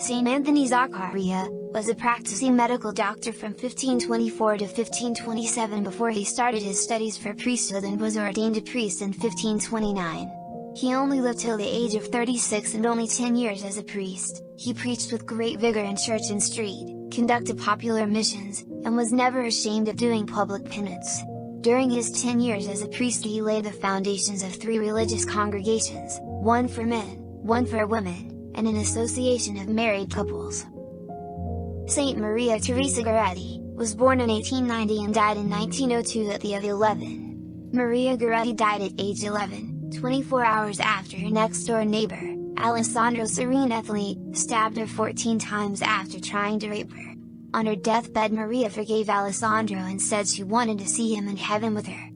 Saint Anthony Zaccaria was a practicing medical doctor from 1524 to 1527 before he started his studies for priesthood and was ordained a priest in 1529. He only lived till the age of 36 and only 10 years as a priest. He preached with great vigor in church and street, conducted popular missions, and was never ashamed of doing public penance. During his 10 years as a priest he laid the foundations of 3 religious congregations, one for men, one for women, and an association of married couples. Saint Maria Teresa Goretti was born in 1890 and died in 1902 at the age of 11. Maria Goretti died at age 11, 24 hours after her next-door neighbor, Alessandro Serenelli, stabbed her 14 times after trying to rape her. On her deathbed Maria forgave Alessandro and said she wanted to see him in heaven with her.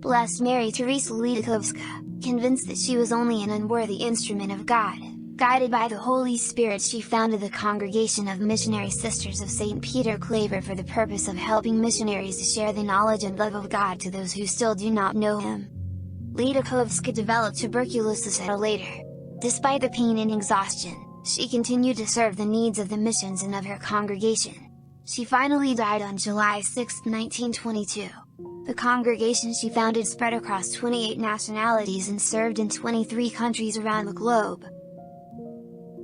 Blessed Mary Teresa Ledóchowska, convinced that she was only an unworthy instrument of God, guided by the Holy Spirit she founded the Congregation of Missionary Sisters of St. Peter Claver for the purpose of helping missionaries to share the knowledge and love of God to those who still do not know Him. Ledóchowska developed tuberculosis at a later. Despite the pain and exhaustion, she continued to serve the needs of the missions and of her congregation. She finally died on July 6, 1922. The congregation she founded spread across 28 nationalities and served in 23 countries around the globe.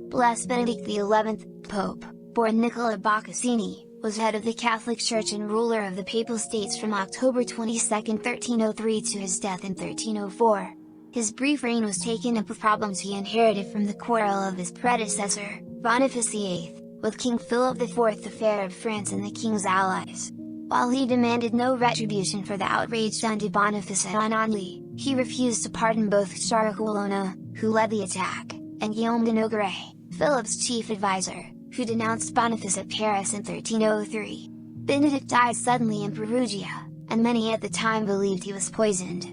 Blessed Benedict XI, Pope, born Nicola Boccaccini, was head of the Catholic Church and ruler of the Papal States from October 22, 1303 to his death in 1304. His brief reign was taken up with problems he inherited from the quarrel of his predecessor, Barnabitis VIII, with King Philip IV the Fair of France and the king's allies. While he demanded no retribution for the outrage done to Boniface at Anatolia, he refused to pardon both Charles Aquila, who led the attack, and Guillaume de Nogaret, Philip's chief advisor, who denounced Boniface at Paris in 1303. Benedict died suddenly in Perugia, and many at the time believed he was poisoned.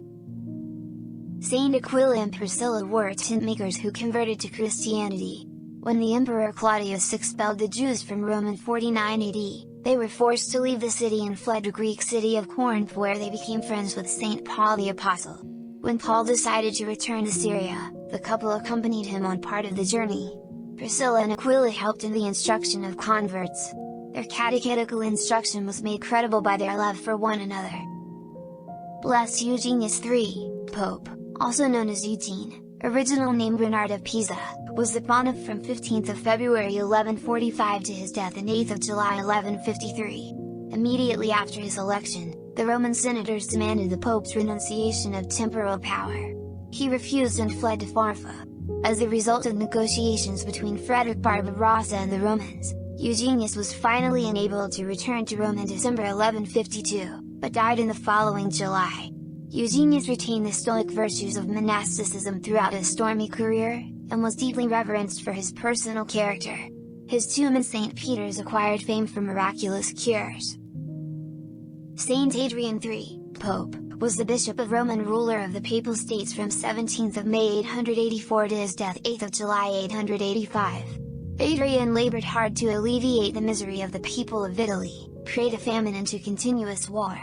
Saint Aquila and Priscilla were tent makers who converted to Christianity. When the Emperor Claudius expelled the Jews from Rome in 49 AD, they were forced to leave the city and fled to Greek city of Corinth where they became friends with Saint Paul the Apostle. When Paul decided to return to Syria, the couple accompanied him on part of the journey. Priscilla and Aquila helped in the instruction of converts. Their catechetical instruction was made credible by their love for one another. Blessed Eugene III, Pope, also known as Eugene, original name Bernard of Pisa, was the pontiff from 15th of February 1145 to his death in 8th of July 1153. Immediately after his election, the Roman senators demanded the Pope's renunciation of temporal power. He refused and fled to Farfa. As a result of negotiations between Frederick Barbarossa and the Romans, Eugenius was finally enabled to return to Rome in December 1152, but died in the following July. Eugenius retained the stoic virtues of monasticism throughout his stormy career, and was deeply reverenced for his personal character. His tomb in St. Peter's acquired fame for miraculous cures. Saint Adrian III, Pope, was the Bishop of Rome and ruler of the Papal States from 17th of May 884 to his death 8th of July 885. Adrian labored hard to alleviate the misery of the people of Italy, prayed a famine into continuous war.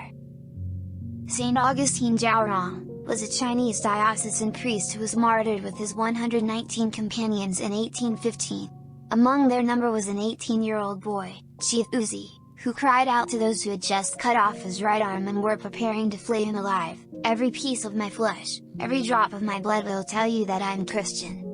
Saint Augustine Zhao Rong was a Chinese diocesan priest who was martyred with his 119 companions in 1815. Among their number was an 18-year-old boy, Xi, who cried out to those who had just cut off his right arm and were preparing to flay him alive, "Every piece of my flesh, every drop of my blood will tell you that I am Christian."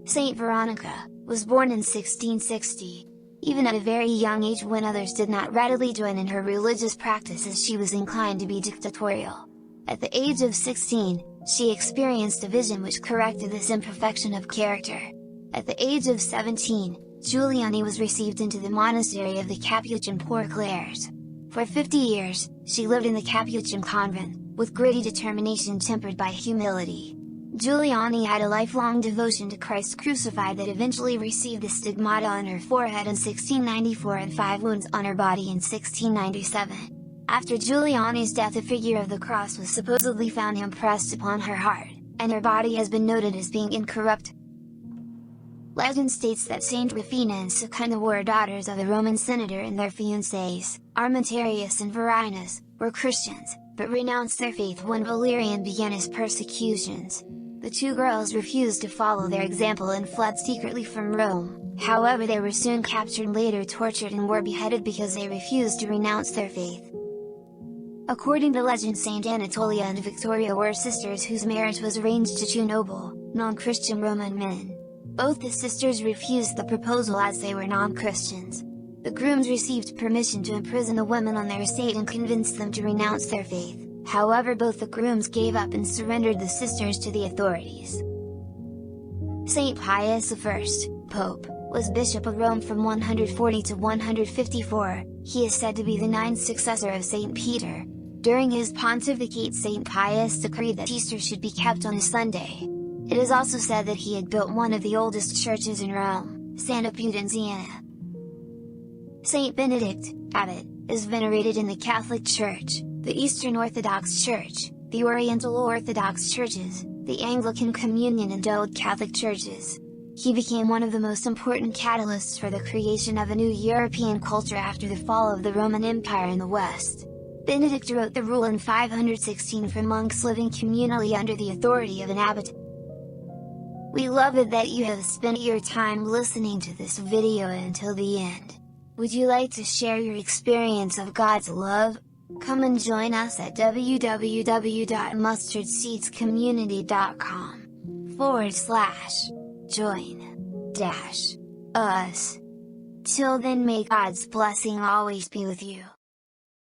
Saint Veronica was born in 1660. Even at a very young age when others did not readily join in her religious practices she was inclined to be dictatorial. At the age of 16, she experienced a vision which corrected this imperfection of character. At the age of 17, Giuliani was received into the monastery of the Capuchin Poor Clares. For 50 years, she lived in the Capuchin convent, with gritty determination tempered by humility. Giuliani had a lifelong devotion to Christ crucified that eventually received the stigmata on her forehead in 1694 and 5 wounds on her body in 1697. After Giuliani's death a figure of the cross was supposedly found impressed upon her heart, and her body has been noted as being incorrupt. Legend states that Saint Rufina and Secunda were daughters of a Roman senator and their fiancés, Armentarius and Verinius, were Christians, but renounced their faith when Valerian began his persecutions. The two girls refused to follow their example and fled secretly from Rome, however they were soon captured and later tortured and were beheaded because they refused to renounce their faith. According to legend, Saint Anatolia and Victoria were sisters whose marriage was arranged to two noble, non-Christian Roman men. Both the sisters refused the proposal as they were non-Christians. The grooms received permission to imprison the women on their estate and convinced them to renounce their faith. However, both the grooms gave up and surrendered the sisters to the authorities. Saint Pius I, Pope, was Bishop of Rome from 140 to 154, he is said to be the ninth successor of Saint Peter. During his pontificate, Saint Pius decreed that Easter should be kept on a Sunday. It is also said that he had built one of the oldest churches in Rome, Santa Pudenziana. Saint Benedict, Abbot, is venerated in the Catholic Church, the Eastern Orthodox Church, the Oriental Orthodox Churches, the Anglican Communion and Old Catholic Churches. He became one of the most important catalysts for the creation of a new European culture after the fall of the Roman Empire in the West. Benedict wrote the rule in 516 for monks living communally under the authority of an abbot. We love it that you have spent your time listening to this video until the end. Would you like to share your experience of God's love? Come and join us at www.mustardseedscommunity.com/join-us. Till then, may God's blessing always be with you.